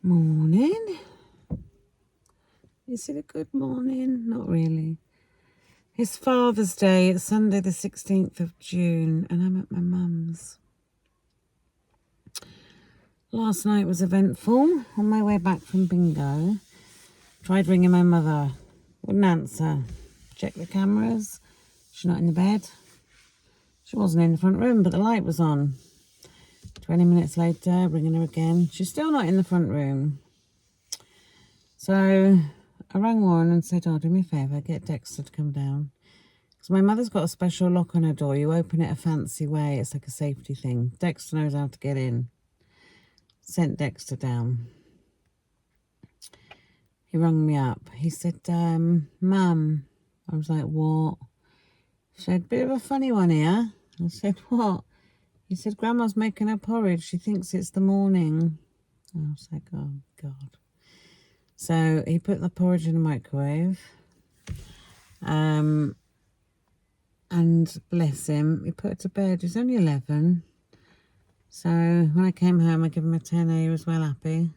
Morning. Is it a good morning? Not really. It's Father's Day. It's Sunday the 16th of June and I'm at my mum's. Last night was eventful. On my way back from bingo, tried ringing my mother. Wouldn't answer. Checked the cameras. She's not in the bed. She wasn't in the front room, but the light was on. 20 minutes later, ringing her again. She's still not in the front room. So I rang Warren and said, do me a favour, get Dexter to come down. Because my mother's got a special lock on her door. You open it a fancy way. It's like a safety thing. Dexter knows how to get in. Sent Dexter down. He rang me up. He said, Mum. I was like, what? He said, bit of a funny one here. I said, what? He said, Grandma's making her porridge. She thinks it's the morning. I was like, oh, God. So he put the porridge in the microwave. And bless him, he put her to bed. He's only 11. So when I came home, I gave him a tenner. He was well happy.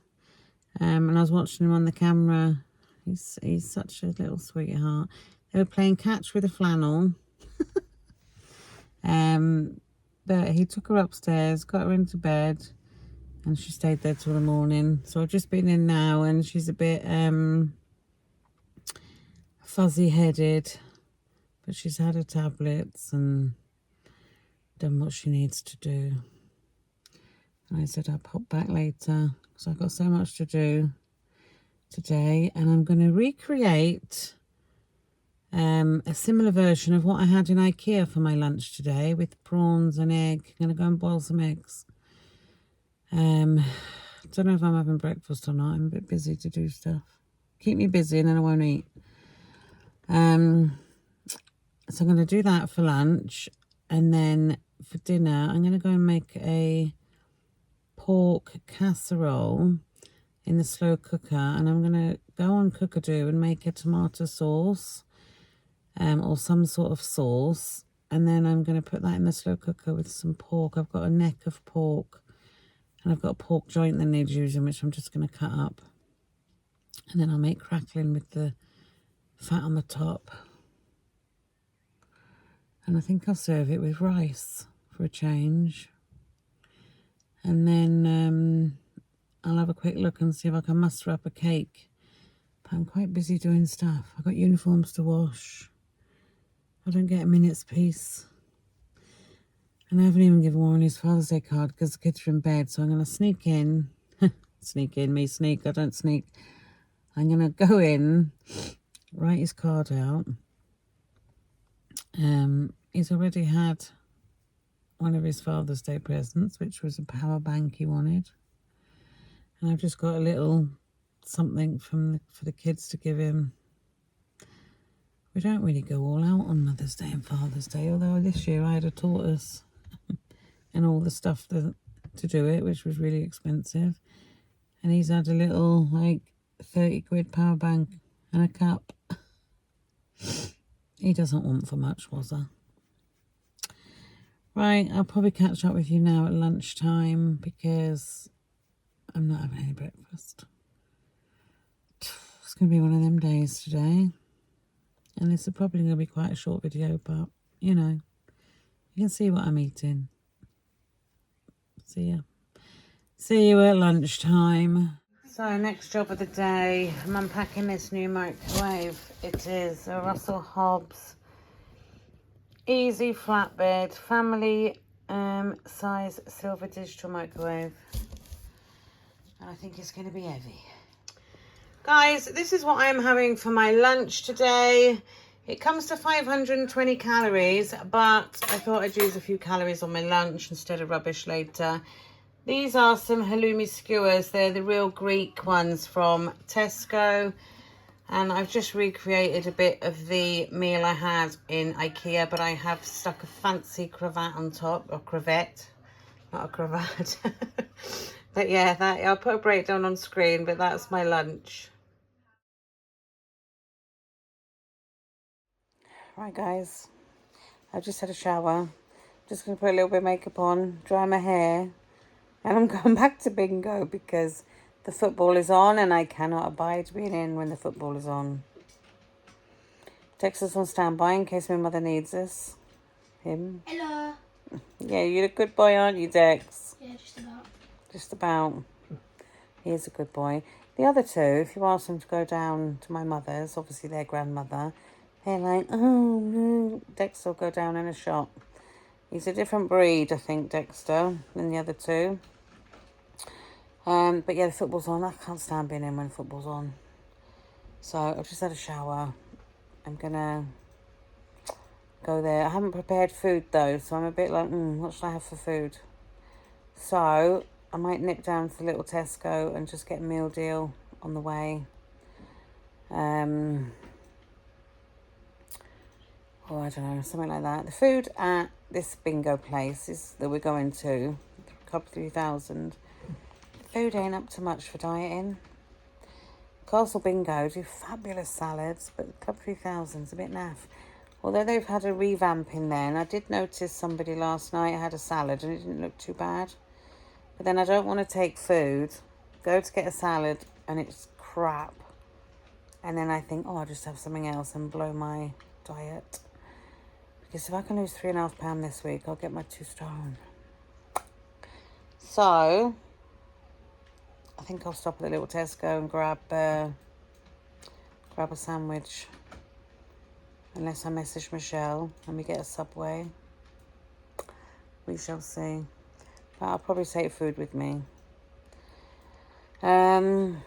And I was watching him on the camera. He's such a little sweetheart. They were playing catch with a flannel. But he took her upstairs, got her into bed, and she stayed there till the morning. So I've just been in now, and she's a bit fuzzy-headed. But she's had her tablets and done what she needs to do. And I said I'll pop back later because I've got so much to do today. And I'm going to recreate a similar version of what I had in IKEA for my lunch today with prawns and egg. I'm going to go and boil some eggs. Don't know if I'm having breakfast or not. I'm a bit busy to do stuff. Keep me busy and then I won't eat. So I'm going to do that for lunch. And then for dinner, I'm going to go and make a pork casserole in the slow cooker. And I'm going to go on Cookadoo and make a tomato sauce or some sort of sauce. And then I'm going to put that in the slow cooker with some pork. I've got a neck of pork. And I've got a pork joint that needs using, which I'm just going to cut up. And then I'll make crackling with the fat on the top. And I think I'll serve it with rice for a change. And then I'll have a quick look and see if I can muster up a cake. But I'm quite busy doing stuff. I've got uniforms to wash. I don't get a minute's peace. And I haven't even given Warren his Father's Day card because the kids are in bed. So I'm going to sneak in. Sneak in, me sneak. I don't sneak. I'm going to go in, write his card out. He's already had one of his Father's Day presents, which was a power bank he wanted. And I've just got a little something for the kids to give him. We don't really go all out on Mother's Day and Father's Day, although this year I had a tortoise and all the stuff to do it, which was really expensive. And he's had a little, 30 quid power bank and a cup. He doesn't want for much, was I? Right, I'll probably catch up with you now at lunchtime because I'm not having any breakfast. It's going to be one of them days today. And this is probably going to be quite a short video, but, you can see what I'm eating. See ya. See you at lunchtime. So, next job of the day, I'm unpacking this new microwave. It is a Russell Hobbs Easy Flatbed Family size silver digital microwave. And I think it's going to be heavy. Guys, this is what I'm having for my lunch today. It comes to 520 calories, but I thought I'd use a few calories on my lunch instead of rubbish later. These are some halloumi skewers. They're the real Greek ones from Tesco. And I've just recreated a bit of the meal I had in IKEA, but I have stuck a fancy cravat on top, or cravette, not a cravat. But yeah, I'll put a breakdown on screen, but that's my lunch. Right, guys, I've just had a shower. Just going to put a little bit of makeup on, dry my hair, and I'm going back to bingo because The football is on and I cannot abide being in when the football is on. Dexter's on standby in case my mother needs us. Him. Hello. Yeah, you're a good boy, aren't you, Dex? Yeah, just about. Just about. He is a good boy. The other two, if you ask them to go down to my mother's, obviously their grandmother, they're like, oh no. Dexter will go down in a shot. He's a different breed, I think, Dexter, than the other two. But yeah, the football's on. I can't stand being in when football's on. So I've just had a shower. I'm gonna go there. I haven't prepared food though, so I'm a bit like, what should I have for food? So I might nip down to the little Tesco and just get a meal deal on the way. Or I don't know, something like that. The food at this bingo place that we're going to, Club 3000, food ain't up to much for dieting. Castle Bingo do fabulous salads, but Club 3000's a bit naff. Although they've had a revamp in there, and I did notice somebody last night had a salad and it didn't look too bad. But then I don't want to take food, go to get a salad, and it's crap. And then I think, I'll just have something else and blow my diet. Because if I can lose 3.5 pounds this week, I'll get my 2 stone. So I think I'll stop at the little Tesco and grab a sandwich. Unless I message Michelle and we get a Subway. We shall see. But I'll probably take food with me. But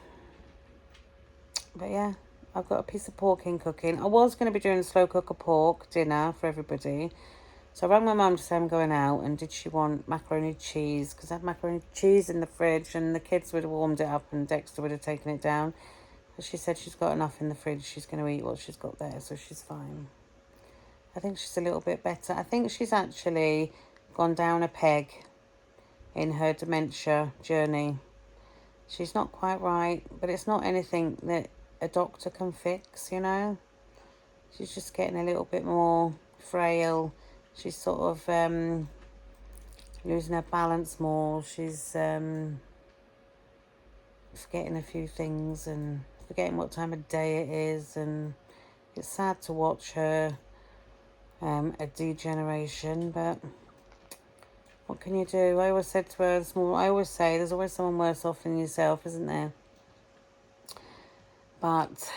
yeah, I've got a piece of pork in cooking. I was going to be doing a slow cooker pork dinner for everybody. So I rang my mum to say I'm going out, and did she want macaroni cheese? Because I had macaroni cheese in the fridge and the kids would have warmed it up and Dexter would have taken it down. But she said she's got enough in the fridge. She's going to eat what she's got there, so she's fine. I think she's a little bit better. I think she's actually gone down a peg in her dementia journey. She's not quite right, but it's not anything that a doctor can fix, you know. She's just getting a little bit more frail. She's sort of losing her balance more. She's forgetting a few things and forgetting what time of day it is, and it's sad to watch her a degeneration, but what can you do? I always said to her, I always say there's always someone worse off than yourself, isn't there? But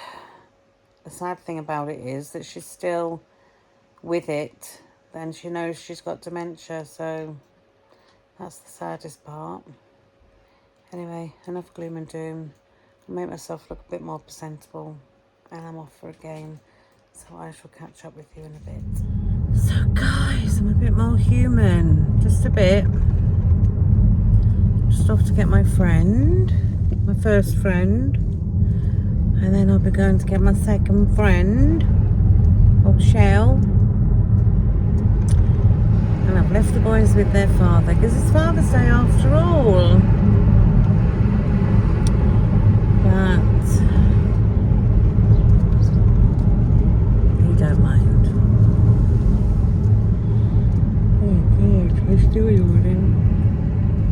the sad thing about it is that she's still with it, and she knows she's got dementia, so that's the saddest part. Anyway, enough gloom and doom. I'll make myself look a bit more presentable, and I'm off for a game, so I shall catch up with you in a bit. So guys, I'm a bit more human, just a bit. Just off to get my friend, my first friend, and then I'll be going to get my second friend, Shell. And I've left the boys with their father because it's Father's Day after all. But he don't mind. Oh God, I still yawning.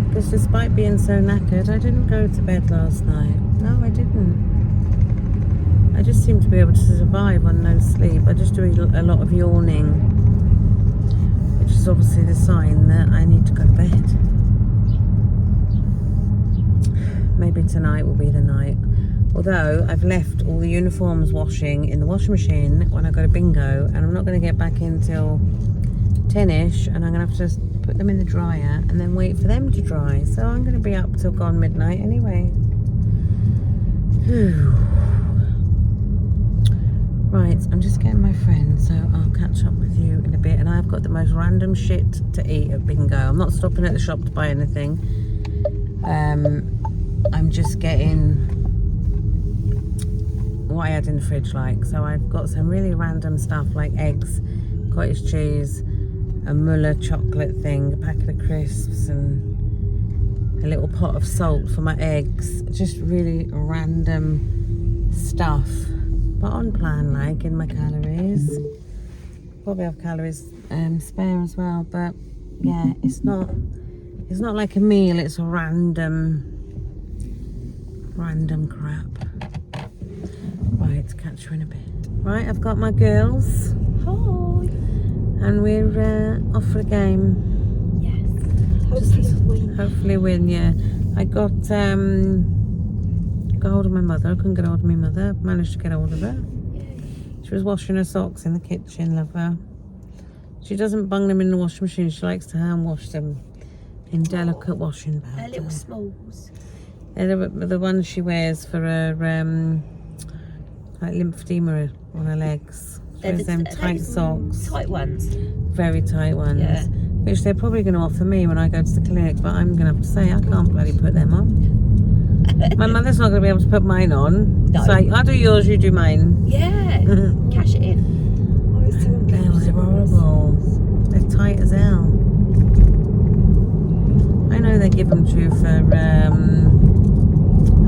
Because despite being so knackered, I didn't go to bed last night. No, I didn't. I just seem to be able to survive on no sleep. I just do a lot of yawning, which is obviously the sign that I need to go to bed. Maybe tonight will be the night. Although I've left all the uniforms washing in the washing machine when I go to bingo, and I'm not going to get back in till 10ish, and I'm going to have to just put them in the dryer and then wait for them to dry. So I'm going to be up till gone midnight anyway. Whew. Right, I'm just getting my friend, so I'll catch up with you in a bit. And I've got the most random shit to eat at bingo. I'm not stopping at the shop to buy anything. I'm just getting what I had in the fridge like. So I've got some really random stuff like eggs, cottage cheese, a Muller chocolate thing, a packet of crisps, and a little pot of salt for my eggs. Just really random stuff. But on plan, like, in my calories. Probably have calories spare as well, but yeah, it's not like a meal, it's a random Random crap. Right, catch you in a bit. Right, I've got my girls. Hi. And we're off for the game. Yes. Hopefully win. Hopefully win, yeah. I got hold of my mother. I couldn't get hold of my mother. Managed to get hold of her. Yay. She was washing her socks in the kitchen, love her. She doesn't bung them in the washing machine. She likes to hand wash them in delicate washing powder. Her little smalls. They're the ones she wears for her like lymphedema on her legs. She wears them tight socks. Tight ones. Very tight ones. Yeah. Which they're probably going to offer me when I go to the clinic, but I'm going to have to say I can't bloody put them on. My mother's not going to be able to put mine on. No. So I'll do yours, you do mine. Yeah. Cash it in. They're horrible. They're tight as hell. I know they give them to you for, I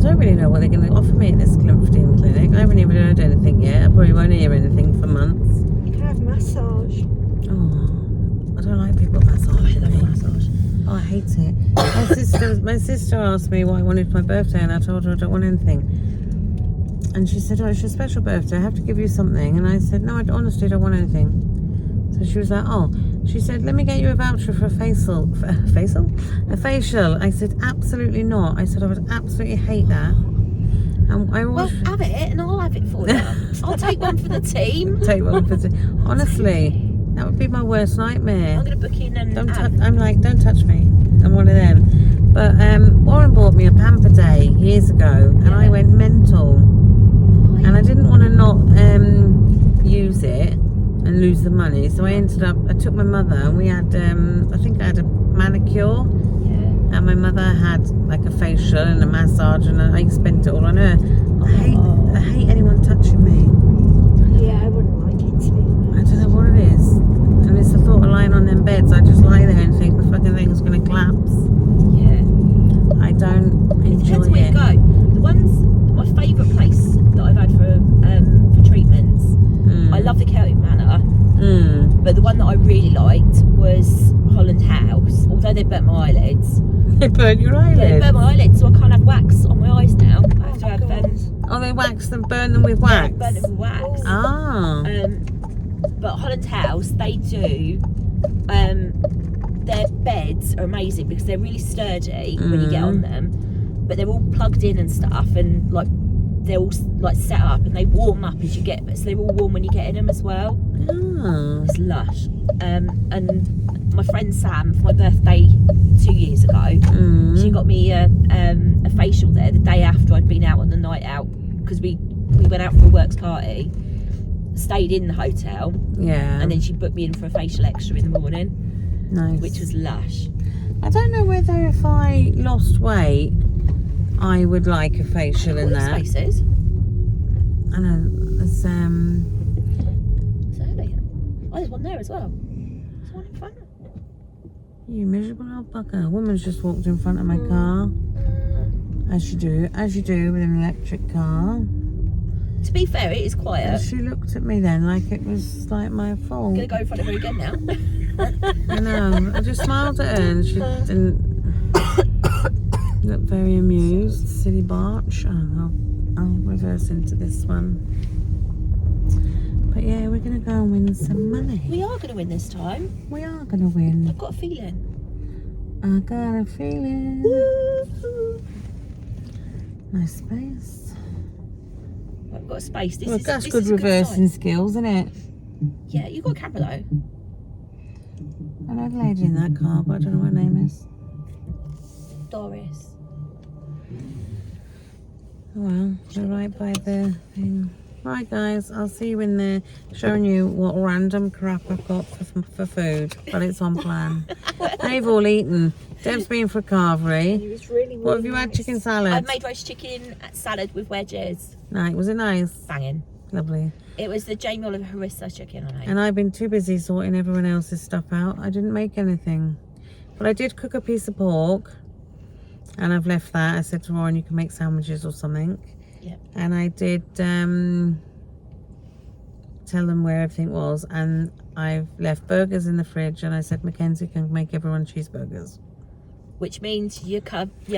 don't really know what they're going to offer me at this lymphedema clinic. I haven't even heard anything yet. I probably won't hear anything for months. You can have massage. Oh, I don't like people massaging me. Massage. Oh, I hate it. My sister asked me what I wanted for my birthday, and I told her I don't want anything. And she said, "Oh, it's your special birthday. I have to give you something." And I said, "No, I honestly don't want anything." So she was like, "Oh," she said, "Let me get you a voucher for a facial." A facial. I said, "Absolutely not." I said, "I would absolutely hate that." And I Well, always have it and I'll have it for you. I'll take one for the team. take one for the. Honestly, that would be my worst nightmare. I'm going to book in and I'm like, don't touch me. I'm one of them. But Warren bought me a Pamper Day years ago, and I went mental. And I didn't want to not use it and lose the money, so I took my mother, and we had, I think I had a manicure, Yeah. and my mother had like a facial and a massage, and I spent it all on her. I hate anyone touching me. Yeah, I wouldn't like it to be. I don't know what it is. And it's the thought of lying on them beds. I just lie there and think the fucking thing's going to collapse. Yeah. I don't It enjoy depends where you it. go. My favourite place that I've had for treatments, I love the Celtic Manor, but the one that I really liked was Holland House, although they burnt my eyelids. They burn your Yeah, they eyelids. burnt my eyelids, so I can't have wax on my eyes now. I have to have Oh, they wax them, burn them with wax. burn it with wax. Ah. But Holland House, they do. Their beds are amazing because they're really sturdy when you get on them, but they're all plugged in and stuff, and like they're all like set up and they warm up as you get. So they're all warm when you get in them as well. Ah. It's lush. And my friend Sam, for my birthday 2 years ago, she got me a facial there the day after I'd been out on the night out, because we went out for a works party, stayed in the hotel, Yeah. and then she booked me in for a facial extra in the morning, Nice. which was lush. I don't know whether if I lost weight, I would like a facial in All these that. spaces. I know. There's So early. Oh, there's one there as well. There's one in front. you miserable old bugger. A woman's just walked in front of my car. As you do with an electric car. To be fair, it is And quiet. she looked at me then like it was like my fault. I'm gonna go in front of her again now. I know. I just smiled at her and she didn't look very amused. Silly barch. Oh, I'll reverse into this one. But yeah, we're going to go and win some money. We are gonna win this time. We are going to win. I've got a feeling. I got a feeling. Woo! Nice space. I've got a space. This Well, is that's this good is a reversing sign. skills, isn't it? Yeah, you got a camera though. I know a lady in that car, but I don't know what her name is. Doris. Oh well, they're right by the thing. Right guys, I'll see you in there showing you what random crap I've got for food, but it's on plan. They've all eaten. Deb's been for carvery. It was really, What have you had? nice. Chicken salad? I've made roast chicken salad with wedges. Nice. Was it nice? Banging. Lovely. It was the Jamie Oliver harissa chicken I made. And I've been too busy sorting everyone else's stuff out. I didn't make anything. But I did cook a piece of pork. And I've left that. I said to Warren, you can make sandwiches or something. Yep. And I did tell them where everything was. And I've left burgers in the fridge. And I said Mackenzie can make everyone cheeseburgers. which means your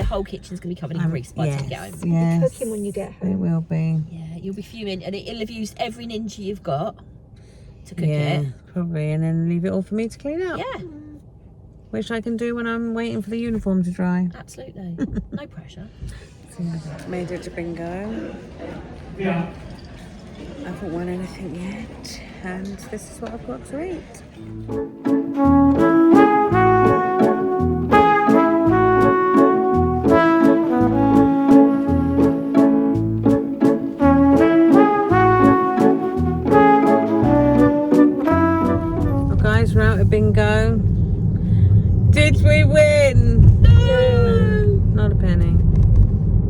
whole kitchen's going to be covered in grease by the time you get home. You'll be cooking when you get It home. will be. Yeah, you'll be fuming, and it'll have used every ninja you've got to cook Yeah, it. probably, and then leave it all for me to clean up. Yeah, Which I can do when I'm waiting for the uniform to dry. absolutely. No pressure. Made it to bingo. Yeah. I haven't won anything yet, and this is what I've got to eat. Well, guys, we're out at bingo. Did we win? No! Not a penny.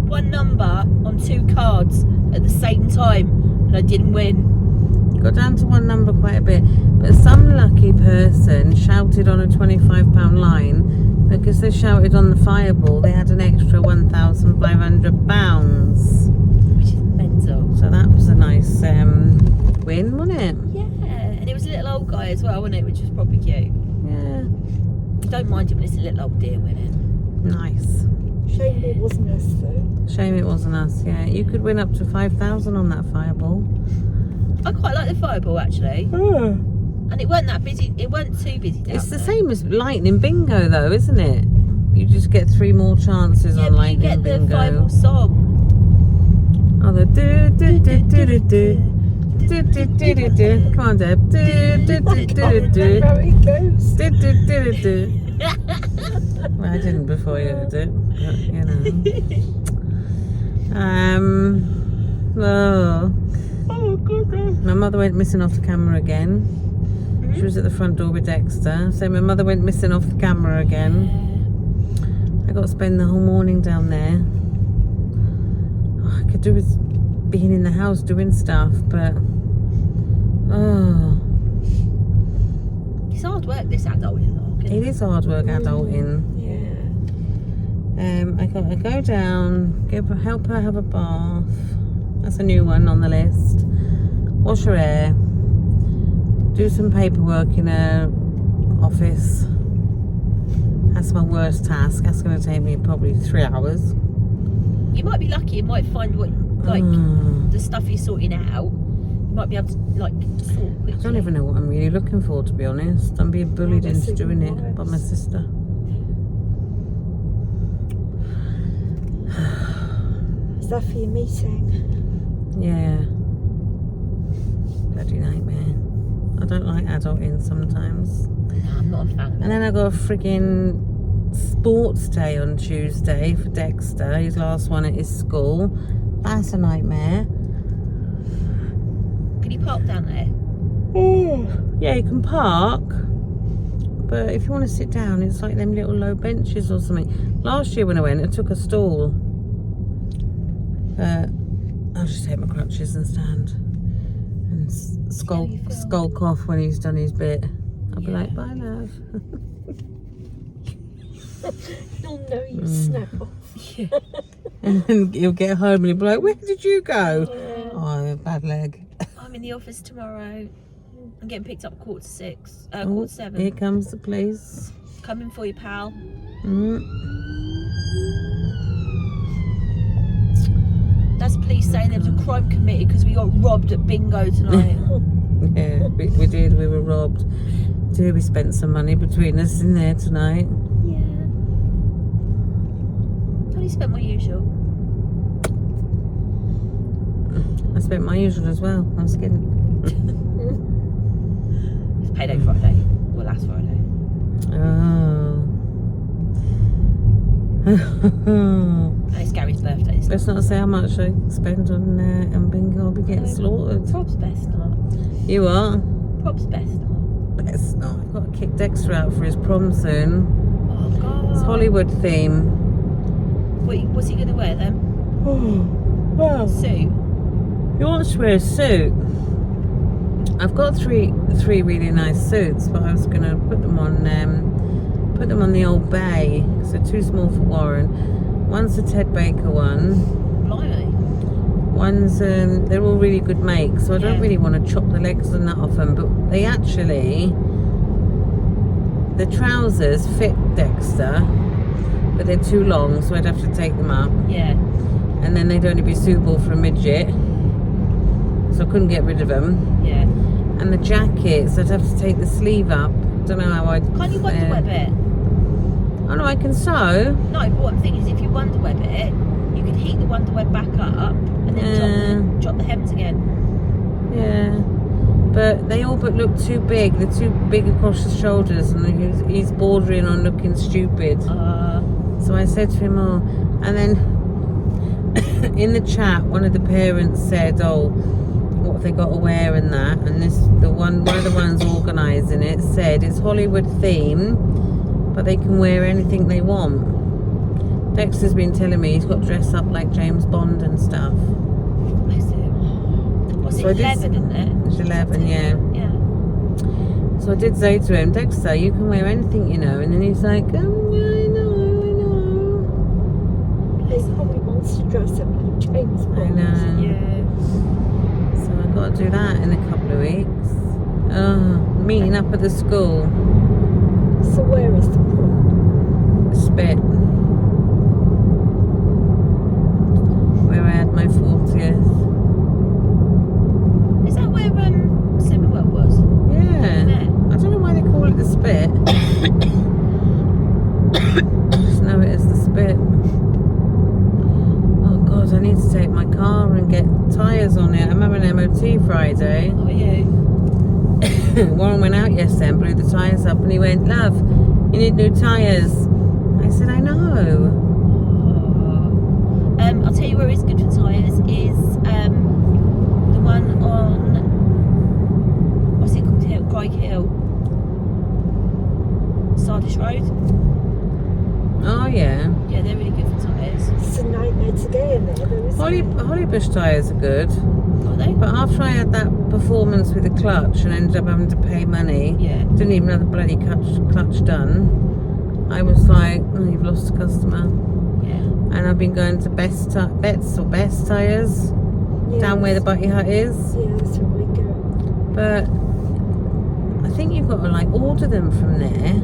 One number on 2 cards at the same time, and I didn't win. Got down to one number quite a bit, but some lucky person shouted on a £25 line because they shouted on the fireball. They had an extra £1,500, Which is mental. so that was a nice win, wasn't it? Yeah, and it was a little old guy as well, wasn't it? Which was probably cute. Yeah, You don't mind it when it's a little old deer winning. nice. Shame it wasn't us though. Shame it wasn't us. Yeah, you could win up to 5,000 on that fireball. I quite like the fireball actually, and it weren't that busy. It weren't too busy. Down It's the there. same as lightning bingo, though, isn't it? You just get 3 more chances Yeah, on but you lightning get the bingo. fireball song. Oh, the do do do do do do do do do do do. Come on, Deb. Do do do do do do How it goes. do do do do. Well, I didn't before you did it, but you know. Oh, Oh goodness. my mother went missing off the camera again. She was at the front door with Dexter, so my mother went missing off the camera again. I got to spend the whole morning down there. Oh, I could do with being in the house doing stuff, but oh, It's hard work this adulting though. it is hard work adulting. Yeah. I got to go down, help her have a bath. That's a new one on the list. Wash her hair, do some paperwork in her office. That's my worst task. That's going to take me probably 3 hours. You might be lucky. You might find what the stuff you're sorting out. You might be able to sort quickly. I don't even know what I'm really looking for, to be honest. I'm being bullied Oh, that's into doing even it by my worse. sister. Is that for your meeting? Yeah. Bloody nightmare. I don't like adulting sometimes. No, I'm not a fan. And then I got a frigging sports day on Tuesday for Dexter, his last one at his school. That's a nightmare. Can you park down there? Yeah, you can park, but if you want to sit down, it's like them little low benches or something. Last year when I went, I took a stall. I'll just take my crutches and stand and skulk off when he's done his bit. I'll be like, bye, love. Oh no, you snap off. And then he'll get home and he'll be like, where did you go? Yeah. Oh, bad leg. I'm in the office tomorrow. I'm getting picked up at 5:45. Oh, 7:15. here comes the police. Coming for you, pal. That's police saying there was a crime committed because we got robbed at bingo tonight. Yeah, we did. We were robbed. Dear, we spent some money between us in there tonight. Yeah. Only spent my usual. I spent my usual as well. I was kidding. It's payday Friday. Well, last Friday. Oh. And it's Gary's birthday. So Let's not say how much I spend on bingo. I'll be getting slaughtered. Prob's best not. You are? Prob's best not. Let's not. I've got to kick Dexter out for his prom soon. Oh, God. It's Hollywood theme. Wait, what's he going to wear then? Wow. Suit? He wants to wear a suit. I've got three really nice suits, but I was going to put them on the Old Bay. So too small for Warren. One's the Ted Baker one. Blimey. One's they're all really good makes, so I don't Yeah. really want to chop the legs and that off them. But they actually, the trousers fit Dexter, but they're too long, so I'd have to take them up. Yeah. And then they'd only be suitable for a midget, so I couldn't get rid of them. Yeah. And the jackets, I'd have to take the sleeve up. Don't know how I'd. Can't you wonder web it? Oh no, I can sew. No, but what I'm thinking is if you wonder web it, you could heat the wonder web back up and then drop the hems again. Yeah. But they all but look too big. They're too big across the shoulders, and he's bordering on looking stupid. So I said to him, oh, and then in the chat, one of the parents said, oh, what have they got to wear and that? And one of the ones organising it said it's Hollywood theme, but they can wear anything they want. Dexter's been telling me he's got to dress up like James Bond and stuff. Bless him. What's So it, 11, isn't it? It's 11, yeah. Yeah. So I did say to him, Dexter, you can wear anything, you know. And then he's like, yeah, I know. His hobby wants to dress up like James Bond. I know. Yeah. So I've got to do that in a couple of weeks. Meeting up at the school. So where is the prom? Spit. Where I had my 40th. Is that where Summerwell was? Yeah. Yeah. I don't know why they call it the Spit. I just know it as the Spit. Oh God, I need to take my car and get tyres on it. I'm having an MOT Friday. Oh, are you? Warren went out yesterday and blew the tyres up, and he went, love, you need new tyres. I said, I know. I'll tell you where it's good for tyres is the one on, what's it called here? Greg Hill. Sardish Road. Oh yeah. Yeah, they're really good for tyres. It's a nightmare to get in there, though, isn't it? Hollybush tyres are good. Are they? But after I had that performance with the clutch and ended up having to pay money, Yeah. didn't even have the bloody clutch done, I was like, oh, you've lost a customer. Yeah. And I've been going to Best Tyres, Yeah, down where the Butty Hut is. Yeah, that's where we go. But I think you've got to like order them from there.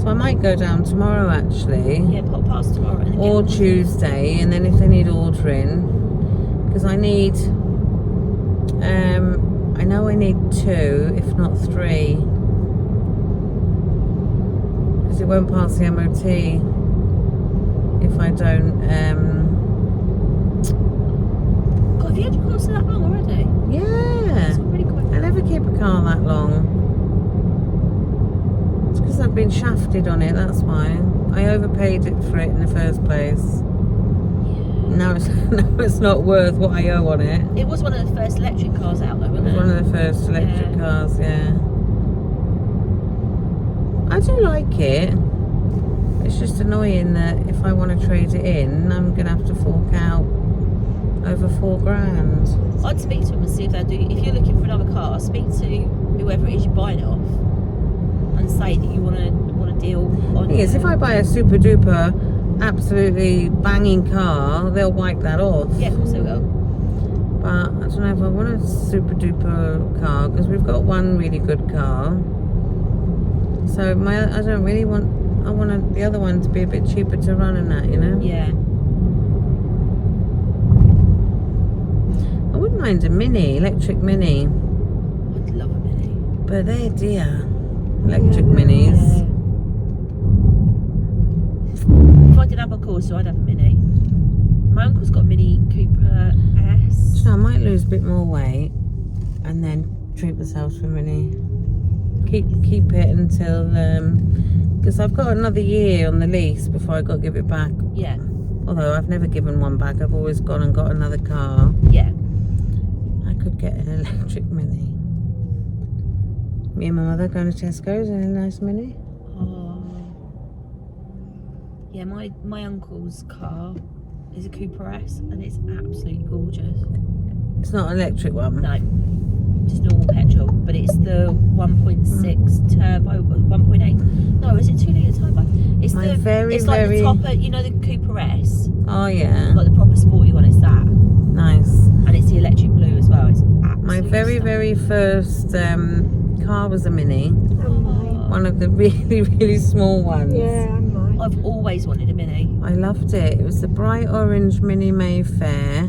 So I might go down tomorrow actually. Yeah, pop past tomorrow. And then Or get Tuesday, and then if they need ordering, because I need, I know I need 2, if not 3, because it won't pass the MOT if I don't. God, have you had your car so that long already? Yeah, It's really quick. I never keep a car that long. It's because I've been shafted on it. That's why I overpaid it for it in the first place. Now it's not worth what I owe on it. It was one of the first electric cars out though, It wasn't was it? one of the first electric cars, yeah. I do like it. It's just annoying that if I want to trade it in, I'm going to have to fork out over $4,000. I'd speak to them and see if they'll do. If you're looking for another car, speak to whoever it is you're buying it off, and say that you want a deal on. Thing is, if I buy a super duper, absolutely banging car, they'll wipe that off. Yeah, of course they will. But I don't know if I want a super duper car, because we've got one really good car. So I don't really want. I want the other one to be a bit cheaper to run and that, you know. Yeah. I wouldn't mind a Mini, electric Mini, I'd love a Mini. but they're dear. Electric Minis. If I did have a Corsa, I'd have a Mini. My uncle's got a Mini Cooper S. So I might lose a bit more weight and then treat myself to a Mini. Keep it until because I've got another year on the lease before I got to give it back. Yeah. Although I've never given one back, I've always gone and got another car. Yeah. I could get an electric Mini. Me and my mother going to Tesco's in a nice Mini. Oh. Yeah, my uncle's car is a Cooper S and it's absolutely gorgeous. It's not an electric one. No, just normal petrol, but it's the 1.6 turbo, 1.8. No, is it 2 litre turbo? It's My the very, it's like very- the top, you know, the Cooper S, Oh yeah, like the proper sporty one. It's that, nice. and it's the electric blue as well. It's absolutely My very, stunning. very first car was a Mini. And mine. One of the really, really small ones. Yeah, and mine. I've always wanted a Mini. I loved it. It was the bright orange Mini Mayfair.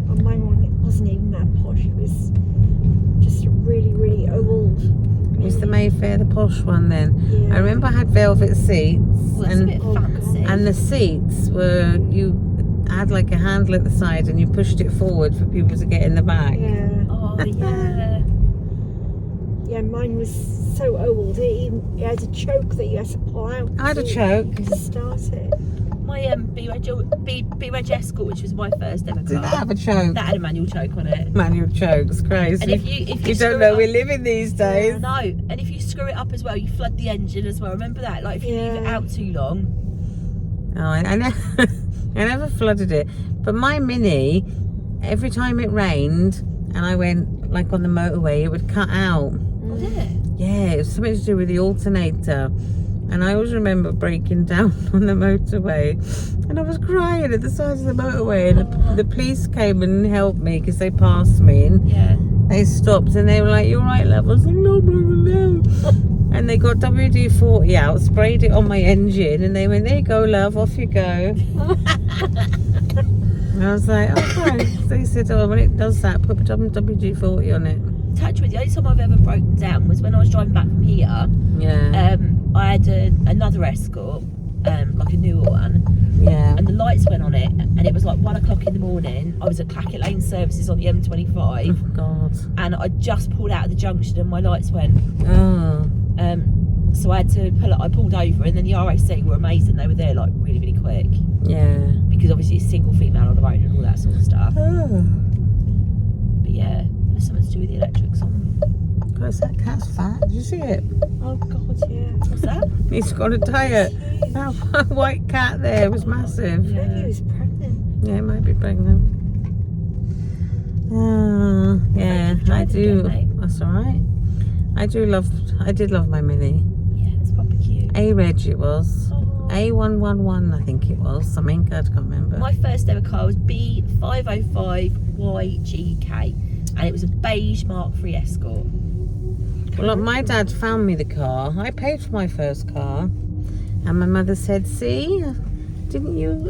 On my one, it wasn't even that posh. It was just a really, really old. It was the Mayfair, the posh one then. Yeah. I remember I had velvet seats. Well, that's a bit fancy. And the seats were, you had like a handle at the side and you pushed it forward for people to get in the back. Yeah. Oh yeah. Yeah, mine was so old. It had a choke that you had to pull out. I had a choke. To start it. My B-Reg Escort, which was my first ever car. Did that have a choke? That had a manual choke on it. Manual chokes, crazy. And if you You screw don't it know up- we're living these days. No, and if you screw it up as well, you flood the engine as well. Remember that? Like if you leave it Yeah. out too long. No, I never, I never flooded it. But my Mini, every time it rained and I went like on the motorway, it would cut out. Oh, did it? Yeah, it was something to do with the alternator. And I always remember breaking down on the motorway and I was crying at the side of the motorway and the police came and helped me because they passed me and Yeah. they stopped and they were like, "You all right, love?" I was like, "No, no." And they got WD-40 out, sprayed it on my engine and they went, "There you go, love, off you go." And I was like, "Okay." They said, "Oh, when it does that, put WD-40 on it." Touch with the only time I've ever broken down was when I was driving back from here. Yeah. I had another Escort, like a newer one, Yeah. and the lights went on it, and it was like 1 o'clock in the morning. I was at Clackett Lane Services on the M25, Oh, God. and I just pulled out of the junction, and my lights went. Oh. So I had to I pulled over, and then the RAC were amazing. They were there like really, really quick Yeah. because obviously it's single female on the road and all that sort of stuff. Oh. But yeah, there's something to do with the electrics on. God, that cat's fat. Did you see it? Oh God, yeah. What's that? He's got a diet. That white cat there was massive. I think he was pregnant. Yeah, it might be pregnant. Oh, yeah, Thank you for I driving do. again, mate. That's all right. I did love my Mini. Yeah, it's proper cute. A-Reg it was. Oh. A111 I think it was. Something, I can't remember. My first ever car was B505YGK, and it was a beige Mark III Escort. Well, look, my dad found me the car. I paid for my first car. And my mother said, "See, didn't you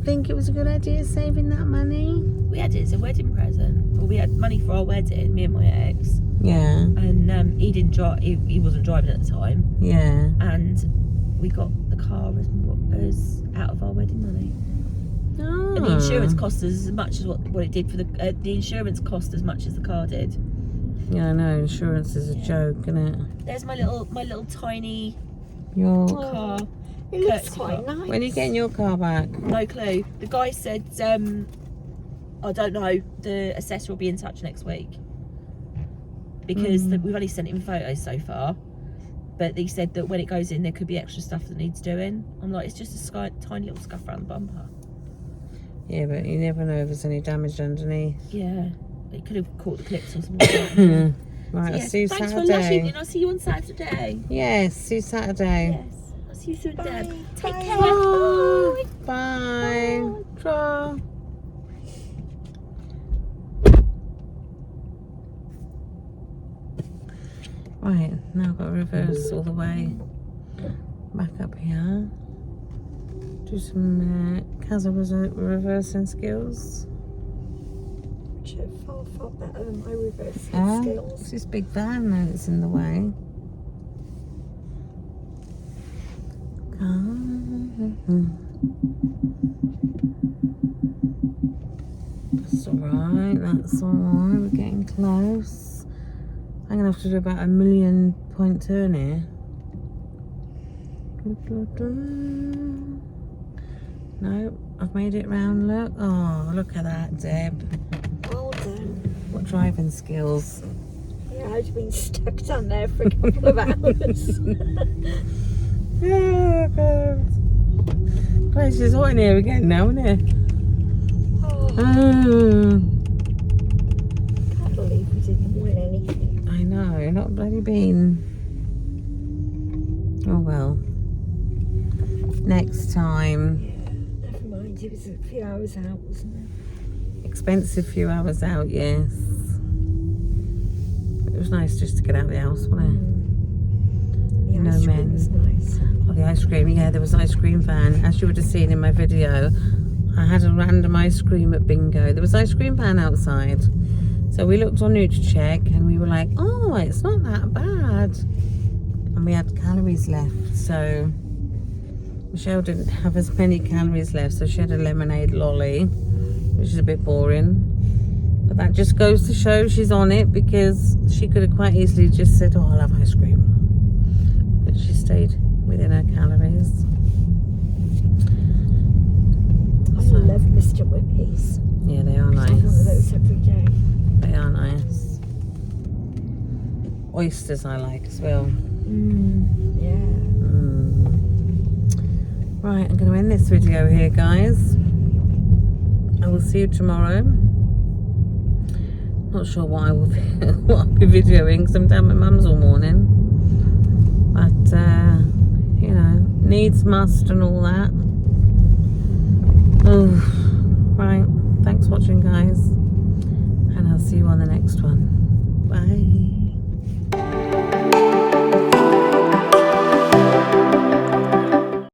think it was a good idea saving that money?" We had it as a wedding present. Well, we had money for our wedding, me and my ex, Yeah, and he didn't drive. He wasn't driving at the time, yeah. and we got the car as out of our wedding money. Oh. And the insurance cost us as much as what it did for the insurance cost as much as the car did. Yeah, I know, insurance is a joke, isn't it? There's my little tiny Your car. It looks Courtesy quite car. nice. When are you getting your car back? No clue. The guy said, I don't know, the assessor will be in touch next week. Because we've only sent him photos so far. But he said that when it goes in, there could be extra stuff that needs doing. I'm like, it's just a tiny little scuff around the bumper. Yeah, but you never know if there's any damage underneath. Yeah. It could have caught the clips or something. Right, So, I'll see you thanks for lush Saturday. evening. I'll see you on Saturday. Yes, see you Saturday. Yes. I'll see you soon, Deb. Bye. Take Bye. care. Bye. Bye. Ciao. Right, now I've got to reverse all the way back up here. Do some Casa reversing skills. Which are far, far better than my reversing Oh, skills. it's this big van now that's in the way. That's alright, that's alright, we're getting close. I'm gonna have to do about a 1,000,000 turn here. No, I've made it round, look. Oh, look at that, Deb. Well done. What driving skills. Yeah, I'd been stuck down there for a couple of hours. Oh, God. Christ, it's hot in here again now, isn't it? Oh, Oh, can't believe we didn't win anything. I know, not bloody been. Oh well. Next time. Yeah, never mind. It was a few hours out, wasn't it? Expensive few hours out, yes. It was nice just to get out of the house, wasn't The No ice cream men. was nice. it? the ice cream. Yeah, there was an ice cream van. As you would have seen in my video, I had a random ice cream at Bingo. There was an ice cream van outside. So we looked on NutriCheck and we were like, oh, it's not that bad. And we had calories left. So Michelle didn't have as many calories left. So she had a lemonade lolly, which is a bit boring. But that just goes to show she's on it, because she could have quite easily just said, oh, I'll have ice cream. But she stayed within her calories. I love Mr. Whippies. Yeah, they are I have one of nice. those every day. They are nice. Oysters I like as well. Yeah. Right, I'm going to end this video here, guys. I will see you tomorrow. Not sure what I will be, what I'll be videoing, because I'm down with mum's all morning. But, you know, needs, must and all that. Oh, right. Thanks for watching, guys. And I'll see you on the next one.